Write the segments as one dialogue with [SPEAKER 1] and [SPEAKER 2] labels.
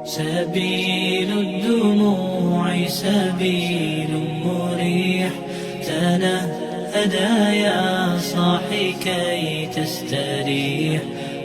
[SPEAKER 1] سبيل الدموع سبيل مريح تنهدى يا صاحي كي تستريح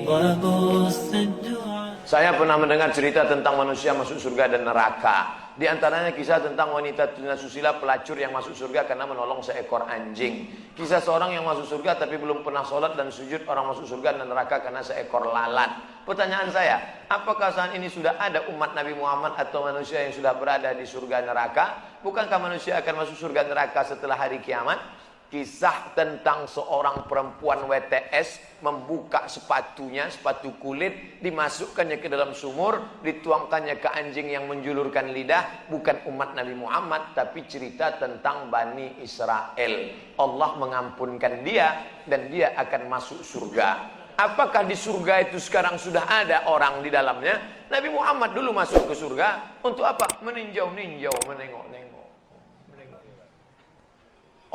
[SPEAKER 1] وبث الدعاء.
[SPEAKER 2] Saya pernah mendengar cerita tentang manusia masuk surga dan neraka. Di antaranya kisah tentang wanita tunasusila pelacur yang masuk surga karena menolong seekor anjing. Kisah seorang yang masuk surga tapi belum pernah sholat dan sujud, orang masuk surga dan neraka karena seekor lalat. Pertanyaan saya, apakah saat ini sudah ada umat Nabi Muhammad atau manusia yang sudah berada di surga neraka? Bukankah manusia akan masuk surga neraka setelah hari kiamat? Kisah tentang seorang perempuan WTS membuka sepatunya, sepatu kulit, dimasukkannya ke dalam sumur, dituangkannya ke anjing yang menjulurkan lidah. Bukan umat Nabi Muhammad, tapi cerita tentang Bani Israel. Allah mengampunkan dia dan dia akan masuk surga. Apakah di surga itu sekarang sudah ada orang di dalamnya? Nabi Muhammad dulu masuk ke surga untuk apa? Meninjau-ninjau, menengok-nengok.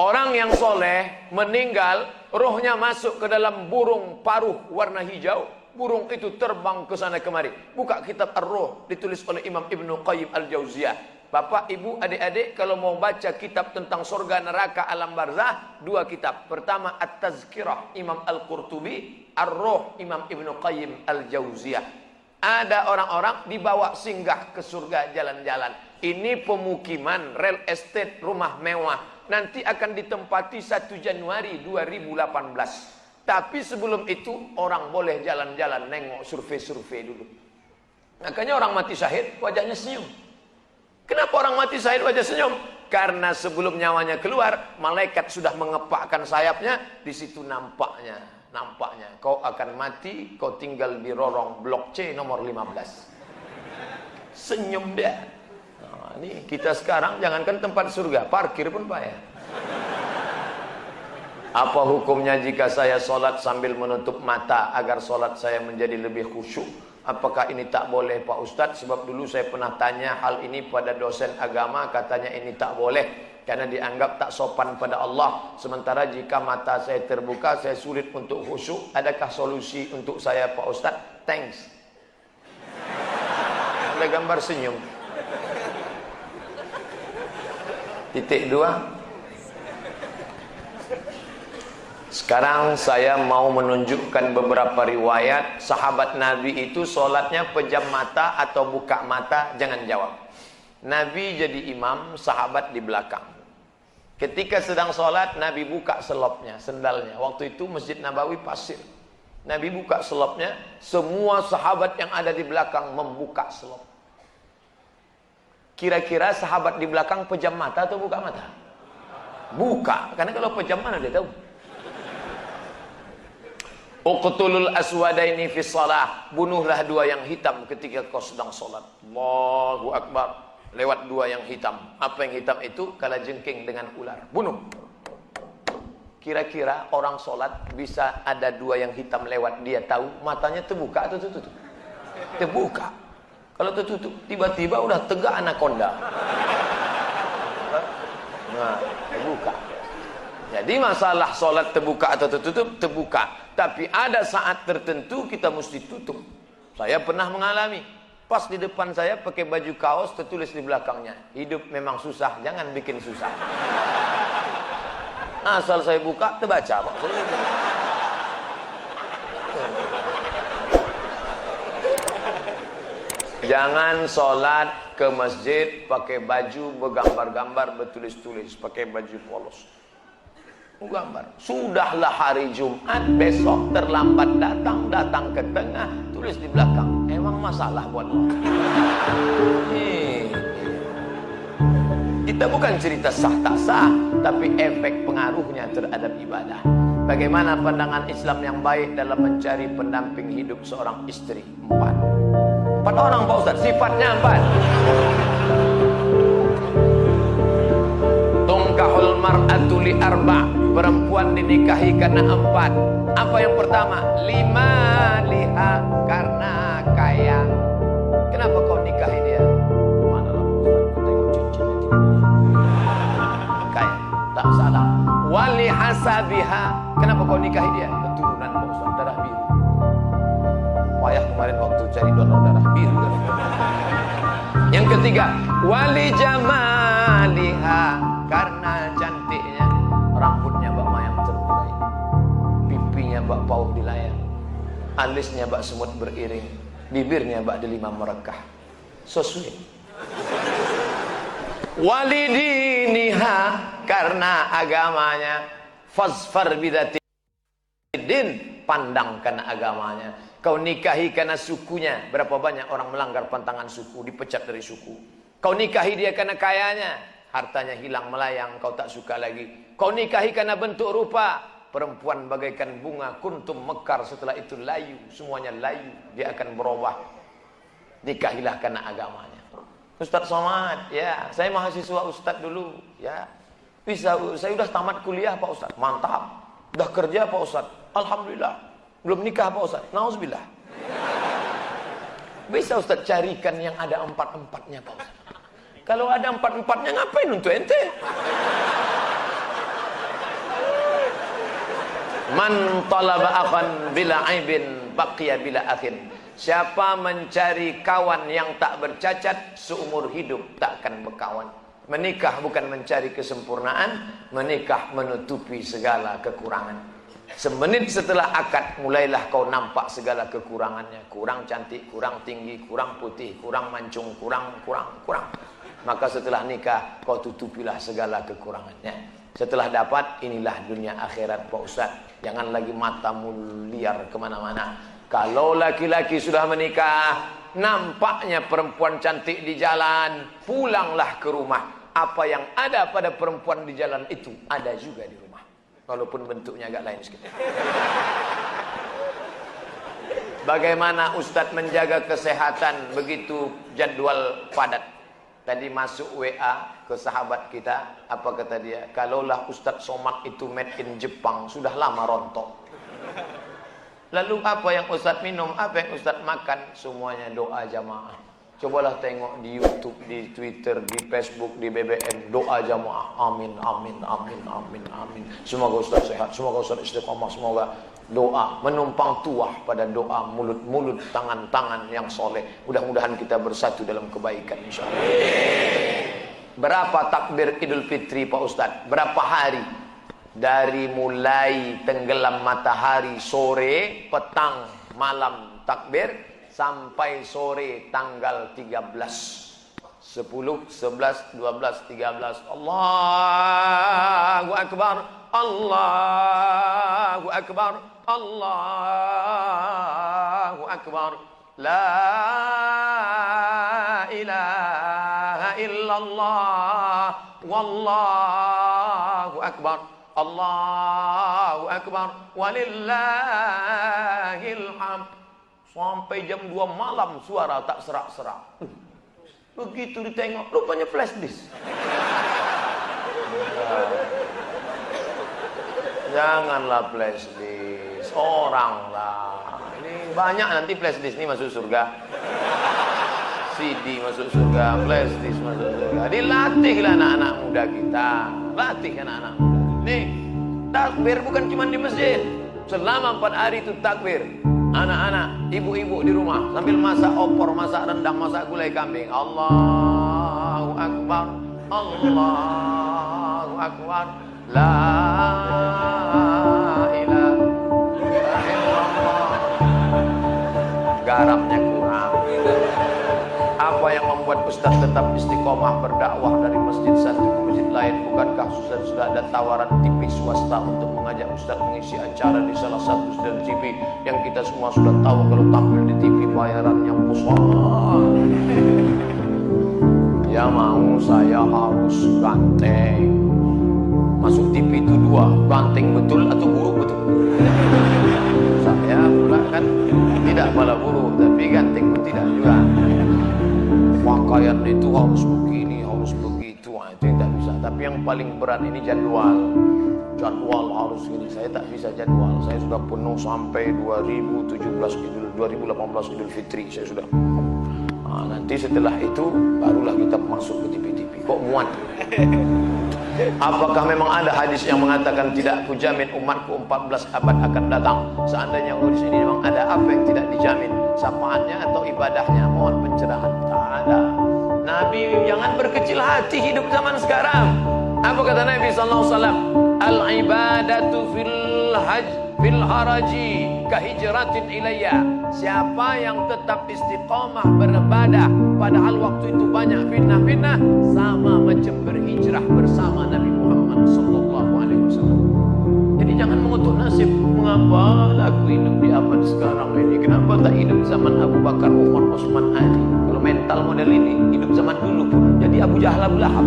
[SPEAKER 2] Orang yang soleh meninggal, rohnya masuk ke dalam burung paruh warna hijau. Burung itu terbang ke sana kemari. Buka kitab Ar-Ruh, ditulis oleh Imam Ibnu Qayyim Al-Jauziyah. Bapak, ibu, adik-adik, kalau mau baca kitab tentang surga, neraka, alam barzah, dua kitab. Pertama At-Tazkirah Imam Al-Qurtubi, Ar-Ruh Imam Ibnu Qayyim Al-Jauziyah. Ada orang-orang dibawa singgah ke surga jalan-jalan. Ini pemukiman, real estate, rumah mewah. Nanti akan ditempati 1 Januari 2018. Tapi sebelum itu orang boleh jalan-jalan, nengok, survei-survei dulu. Makanya orang mati syahid wajahnya senyum. Kenapa orang mati syahid wajah senyum? Karena sebelum nyawanya keluar, malaikat sudah mengepakkan sayapnya. Di situ nampaknya kau akan mati, kau tinggal di lorong blok C nomor 15. Senyum dia. Nah, ini kita sekarang jangankan tempat surga, parkir pun payah. Apa hukumnya jika saya sholat sambil menutup mata agar sholat saya menjadi lebih khusyuk? Apakah ini tak boleh Pak Ustadz? Sebab dulu saya pernah tanya hal ini pada dosen agama, katanya ini tak boleh karena dianggap tak sopan pada Allah. Sementara jika mata saya terbuka, saya sulit untuk khusyuk. Adakah solusi untuk saya Pak Ustadz? Thanks. Ada gambar senyum. Titik 2. Sekarang saya mau menunjukkan beberapa riwayat sahabat Nabi itu sholatnya pejam mata atau buka mata. Jangan jawab. Nabi jadi imam, sahabat di belakang. Ketika sedang sholat, Nabi buka selopnya, sendalnya. Waktu itu Masjid Nabawi pasir. Nabi buka selopnya, semua sahabat yang ada di belakang membuka selop. Kira-kira sahabat di belakang pejam mata atau buka mata? Buka, karena kalau pejam mana dia tahu. Uqtulul aswadaini fi shalah, bunuhlah dua yang hitam ketika kau sedang sholat. Allahu Akbar. Lewat dua yang hitam. Apa yang hitam itu? Kalajengking dengan ular. Bunuh. Kira-kira orang sholat bisa ada dua yang hitam lewat, dia tahu matanya terbuka atau tertutup? Terbuka. Kalau tertutup, tiba-tiba udah tegak anaconda. Nah, terbuka. Jadi masalah sholat terbuka atau tertutup, terbuka. Tapi ada saat tertentu kita mesti tutup. Saya pernah mengalami. Pas di depan saya pakai baju kaos, tertulis di belakangnya, hidup memang susah, jangan bikin susah. Asal saya buka, terbaca Pak. Jangan sholat ke masjid pakai baju bergambar-gambar, bertulis-tulis, pakai baju polos. Gambar. Sudahlah hari Jumat, besok terlambat datang ke tengah, tulis di belakang. Emang masalah buat lo? Kita bukan cerita sah tak sah, tapi efek pengaruhnya terhadap ibadah. Bagaimana pandangan Islam yang baik dalam mencari pendamping hidup seorang istri? 4 orang Pak Ustaz, sifatnya 4. Tungkahul mar'atu li arba', perempuan dinikahi karena 4. Apa yang pertama? 5 liha, karena kaya. Kenapa kau nikahi dia? Mana lah Pak Ustaz, aku tengok cincinnya kaya, tak salah. Wali hasabiha, kenapa kau nikahi dia? Keturunan Pak Ustaz, darah biru. Payah kemarin waktu cari donor darah biru. ketiga, wali jamaliha, karena cantiknya. Rambutnya bak mayang terurai, pipinya bak pauh di layar, alisnya bak semut beriring, bibirnya bak delima merekah. So sweet. Wali diniha, karena agamanya. Fazfar bidatin, pandang karena agamanya. Kau nikahi karena sukunya. Berapa banyak orang melanggar pantangan suku, dipecat dari suku. Kau nikahi dia karena kayanya, hartanya hilang melayang, kau tak suka lagi. Kau nikahi karena bentuk rupa, perempuan bagaikan bunga, kuntum mekar, setelah itu layu, semuanya layu, dia akan berubah. Nikahilah karena agamanya. Ustaz Somad, ya, saya mahasiswa Ustaz dulu, ya. Bisa, saya udah tamat kuliah Pak Ustaz. Mantap. Udah kerja Pak Ustaz. Alhamdulillah. Belum nikah Pak Ustaz. Nauzubillah. Bisa Ustaz carikan yang ada empat-empatnya Pak Ustaz. Kalau ada empat-empatnya ngapain untuk ente? Man talaba akhan bila aibin baqiya bila akhin. Siapa mencari kawan yang tak bercacat, seumur hidup tak akan berkawan. Menikah bukan mencari kesempurnaan, menikah menutupi segala kekurangan. Semenit setelah akad, mulailah kau nampak segala kekurangannya. Kurang cantik, kurang tinggi, kurang putih, kurang mancung, kurang. Maka setelah nikah, kau tutupilah segala kekurangannya. Setelah dapat, inilah dunia akhirat Pak Ustaz. Jangan lagi matamu liar kemana-mana. Kalau laki-laki sudah menikah, nampaknya perempuan cantik di jalan, pulanglah ke rumah. Apa yang ada pada perempuan di jalan itu ada juga di rumah, walaupun bentuknya agak lain sedikit. Bagaimana Ustadz menjaga kesehatan begitu jadwal padat? Tadi masuk WA ke sahabat kita, apa kata dia? Kalaulah Ustadz Somad itu made in Jepang, sudah lama rontok. Lalu apa yang Ustadz minum, apa yang Ustadz makan? Semuanya doa jamaah. Cobalah tengok di YouTube, di Twitter, di Facebook, di BBM, doa jamaah. Amin, amin, amin, amin, amin. Semoga Ustaz sehat, semoga Ustaz istiqamah, semoga doa menumpang tuah pada doa, mulut-mulut, tangan-tangan yang soleh. Mudah-mudahan kita bersatu dalam kebaikan insyaallah. Berapa takbir Idul Fitri Pak Ustaz? Berapa hari? Dari mulai tenggelam matahari sore, petang, malam takbir, sampai sore tanggal 13, 10, 11, 12, 13. Allahu Akbar, Allahu Akbar, Allahu Akbar. La ilaha illallah, wallahu akbar. Allahu Akbar, walillahil hamd. Sampai jam 2 malam suara tak serak-serak. Begitu ditengok, rupanya flash disk. Janganlah flash disk, orang lah. Ini banyak nanti flash disk ini masuk surga. CD masuk surga, flash disk masuk surga. Dilatihlah anak-anak muda kita. Latih anak-anak muda. Nih, takbir bukan cuma di masjid. Selama 4 hari itu takbir. Anak-anak, ibu-ibu di rumah sambil masak opor, masak rendang, masak gulai kambing. Allahu Akbar, Allahu Akbar. La ilaha illallah. Garamnya kurang. Apa yang membuat Ustaz tetap istiqomah berdakwah dari masjid satu ke masjid lain? Bukankah Ustaz sudah ada tawaran TV swasta untuk mengajak Ustaz mengisi acara di salah satu stasiun TV yang kita semua sudah tahu kalau tampil di TV bayarannya besar? Ya mau saya harus ganteng. Masuk TV itu 2, ganteng betul atau buruk betul? Saya pula kan tidak malah buruk, tapi ganteng pun tidak juga. Pakaian itu harus begini, harus begitu, itu yang tak bisa. Tapi yang paling berat ini jadwal harus gini. Saya tak bisa jadwal. Saya sudah penuh sampai 2018 Idul Fitri saya sudah. Nanti setelah itu barulah kita masuk ke TV-TV. Kok muat? Apakah memang ada hadis yang mengatakan tidak kujamin umatku 14 abad akan datang? Seandainya hadis ini memang ada, apa yang tidak dijamin? Sapaannya atau ibadahnya? Mohon pencerahan. Tak ada. Nabi berkecil hati hidup zaman sekarang. Apa kata Nabi sallallahu alaihi wasallam? Al-ibadatu fil haraji kahijratin ilayya. Siapa yang tetap istiqamah beribadah padahal waktu itu banyak fitnah-fitnah, sama macam berhijrah bersama Nabi Muhammad sallallahu alaihi wasallam. Jadi jangan mengutuk nasib. Mengapa aku hidup di abad sekarang ini? Kenapa tak hidup zaman Abu Bakar, Umar, Utsman, Ali? Kalau mental model ini, hidup zaman dulu pun jadi Abu Jahal, Abu Lahab.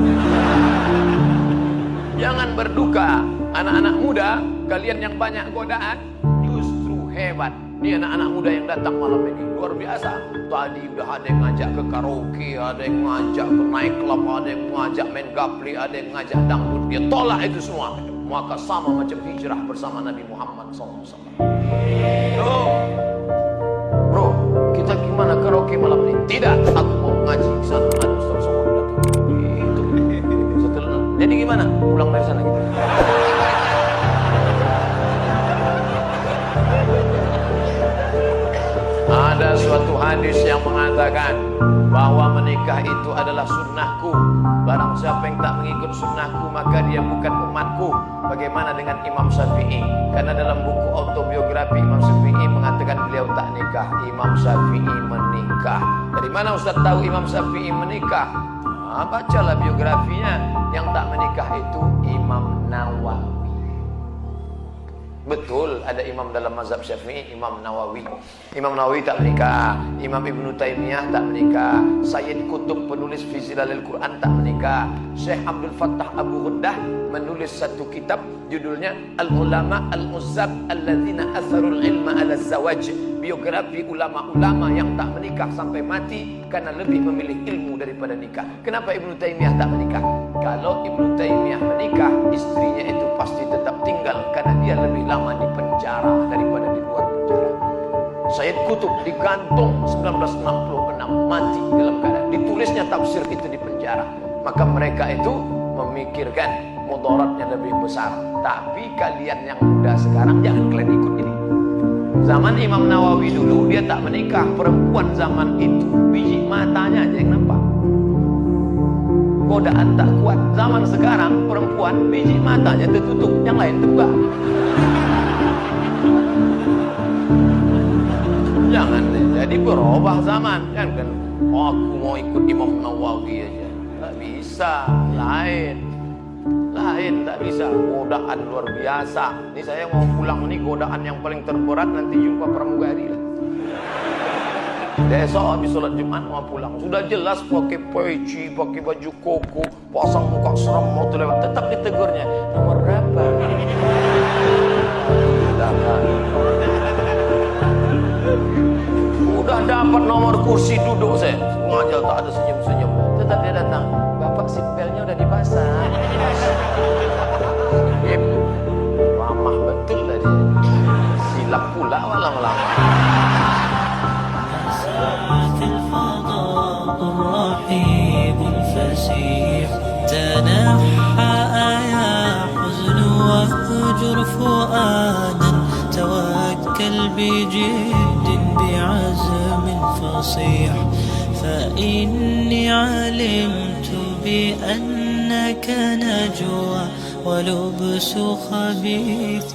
[SPEAKER 2] Jangan berduka. Anak-anak muda, kalian yang banyak godaan, justru hebat. Ini anak-anak muda yang datang malam ini luar biasa. Tadi udah ada yang ngajak ke karaoke, ada yang ngajak ke night club, ada yang ngajak main gapli, ada yang ngajak dangdut. Dia tolak itu semua. Maka sama macam hijrah bersama Nabi Muhammad SAW. Bro, kita gimana karaoke malam ini? Tidak, aku mau ngaji di sana. Ada Ustaz Somad datang. Itu. Setelah, jadi gimana? Pulang dari sana gitu. Ada suatu hadis yang mengatakan bahwa menikah itu adalah sunnahku. Barang siapa yang tak mengikut sunnahku maka dia bukan umatku. Bagaimana dengan Imam Syafi'i? Karena dalam buku autobiografi Imam Syafi'i mengatakan beliau tak nikah. Imam Syafi'i menikah. Dari mana Ustaz tahu Imam Syafi'i menikah? Nah, bacalah biografinya. Yang tak menikah itu Imam Nawawi. Betul, ada imam dalam mazhab Syafi'i, Imam Nawawi. Imam Nawawi tak menikah, Imam Ibnu Taimiyah tak menikah, Sayyid Qutb penulis fi Zilalil Quran tak menikah, Syekh Abdul Fattah Abu Ghuddah menulis satu kitab judulnya Al-Ulama Al-Uzzab Alladzina Atharul Ilma Ala Zawaj, biografi ulama-ulama yang tak menikah sampai mati karena lebih memilih ilmu daripada nikah. Kenapa Ibnu Taimiyah tak menikah? Kalau Ibnu Taimiyah menikah, istrinya itu pasti tetap tinggal karena dia lebih lama di penjara daripada di luar penjara. Sayyid Qutb digantung 1966, mati dalam keadaan ditulisnya tafsir itu di penjara. Maka mereka itu memikirkan mudaratnya lebih besar. Tapi kalian yang muda sekarang jangan kalian ikut ini. Zaman Imam Nawawi dulu dia tak menikah, perempuan zaman itu biji matanya aja yang nampak. Godaan tak kuat. Zaman sekarang perempuan biji matanya tertutup, yang lain terbuka. Jangan jadi berubah zaman. Jangan aku mau ikut Imam Nawawi aja. Tak bisa, lain tak bisa. Godaan luar biasa. Ini saya mau pulang ini godaan yang paling terberat, nanti jumpa pramugari lah. Besok habis sholat Jumat mau pulang. Sudah jelas pakai peci, pakai baju koko, pasang muka seram mau lewat, tetap ditegurnya. Nomor berapa? Udah dapat nomor kursi duduk saya. Sengaja tak ada senyum-senyum. Tetap dia datang. Bapak seatbeltnya udah dipasang. Ramah betul tadi. Silap pula malam lama.
[SPEAKER 1] الرحيب الفسيح تنحى يا حزن واهجر فؤادا توكل بجد بعزم فصيح فإني علمت بأنك نجوى ولبس خبيث